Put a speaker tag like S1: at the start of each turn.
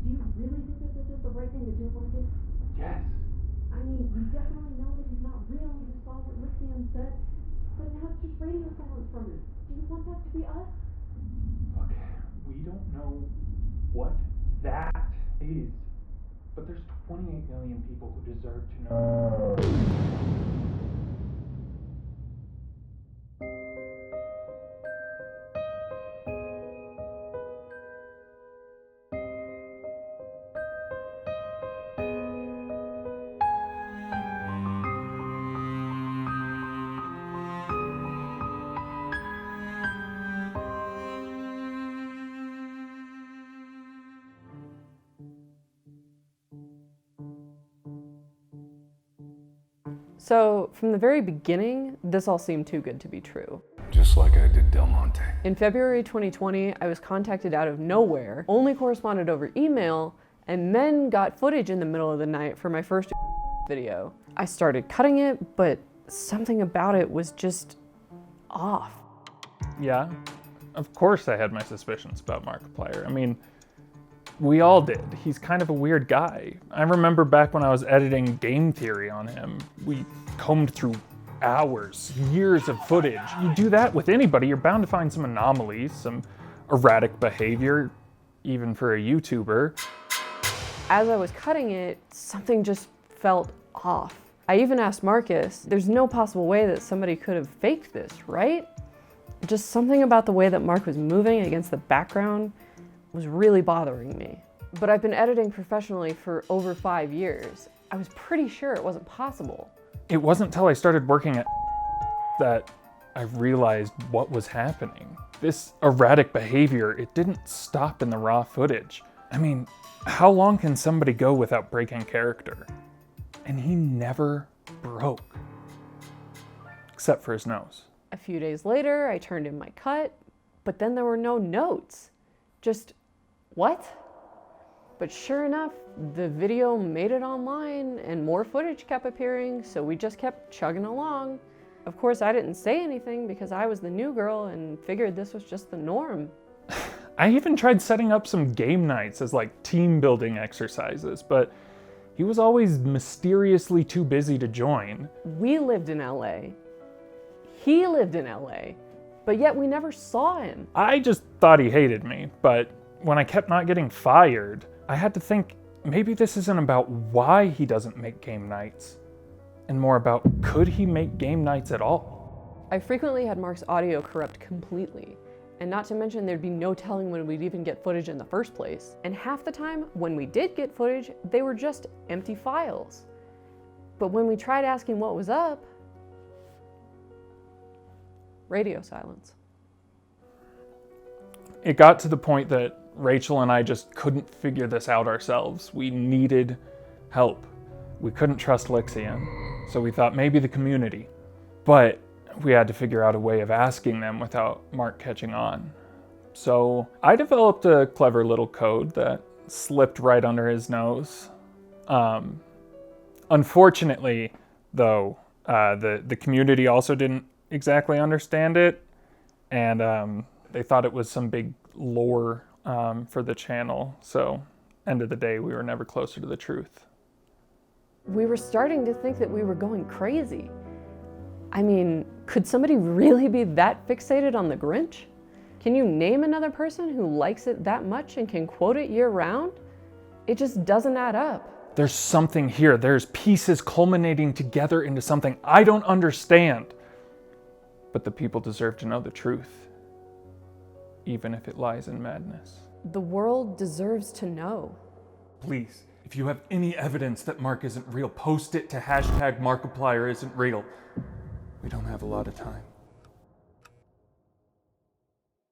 S1: Do you really think that this is the right thing to do, Marcus?
S2: Yes.
S1: I mean, we definitely know that he's not real. You saw what Lixian said. But now it's just radio silence from him. Do you want that to be us?
S2: Look, we don't know what that is. But there's 28 million people who deserve to know.
S3: So, from the very beginning, this all seemed too good to be true.
S4: Just like I did Del Monte.
S3: In February 2020, I was contacted out of nowhere, only corresponded over email, and then got footage in the middle of the night for my first video. I started cutting it, but something about it was just off.
S5: Yeah, of course I had my suspicions about Markiplier. I mean, we all did. He's kind of a weird guy. I remember back when I was editing game theory on him, we combed through hours, years of footage. You do that with anybody, you're bound to find some anomalies, some erratic behavior, even for a YouTuber.
S3: As I was cutting it, something just felt off. I even asked Marcus, there's no possible way that somebody could have faked this, right? Just something about the way that Mark was moving against the background was really bothering me. But I've been editing professionally for over 5 years. I was pretty sure it wasn't possible.
S5: It wasn't until I started working at that I realized what was happening. This erratic behavior, it didn't stop in the raw footage. I mean, how long can somebody go without breaking character? And he never broke. Except for his nose.
S3: A few days later, I turned in my cut, but then there were no notes. Just, what? But sure enough, the video made it online and more footage kept appearing, so we just kept chugging along. Of course, I didn't say anything because I was the new girl and figured this was just the norm.
S5: I even tried setting up some game nights as like team building exercises, but he was always mysteriously too busy to join.
S3: We lived in LA. He lived in LA, but yet we never saw him.
S5: I just thought he hated me, but when I kept not getting fired, I had to think maybe this isn't about why he doesn't make game nights, and more about could he make game nights at all?
S3: I frequently had Mark's audio corrupt completely, and not to mention there'd be no telling when we'd even get footage in the first place. And half the time, when we did get footage, they were just empty files. But when we tried asking what was up, radio silence.
S5: It got to the point that Rachel and I just couldn't figure this out ourselves. We needed help. We couldn't trust Lixian, so we thought maybe the community. But we had to figure out a way of asking them without Mark catching on. So I developed a clever little code that slipped right under his nose. Unfortunately, though, the community also didn't exactly understand it, and they thought it was some big lore for the channel. So, end of the day, we were never closer to the truth.
S3: We were starting to think that we were going crazy. I mean, could somebody really be that fixated on the Grinch? Can you name another person who likes it that much and can quote it year-round? It just doesn't add up.
S5: There's something here. There's pieces culminating together into something I don't understand. But the people deserve to know the truth, even if it lies in madness.
S3: The world deserves to know.
S5: Please, if you have any evidence that Mark isn't real, post it to #Markiplier isn't real. We don't have a lot of time.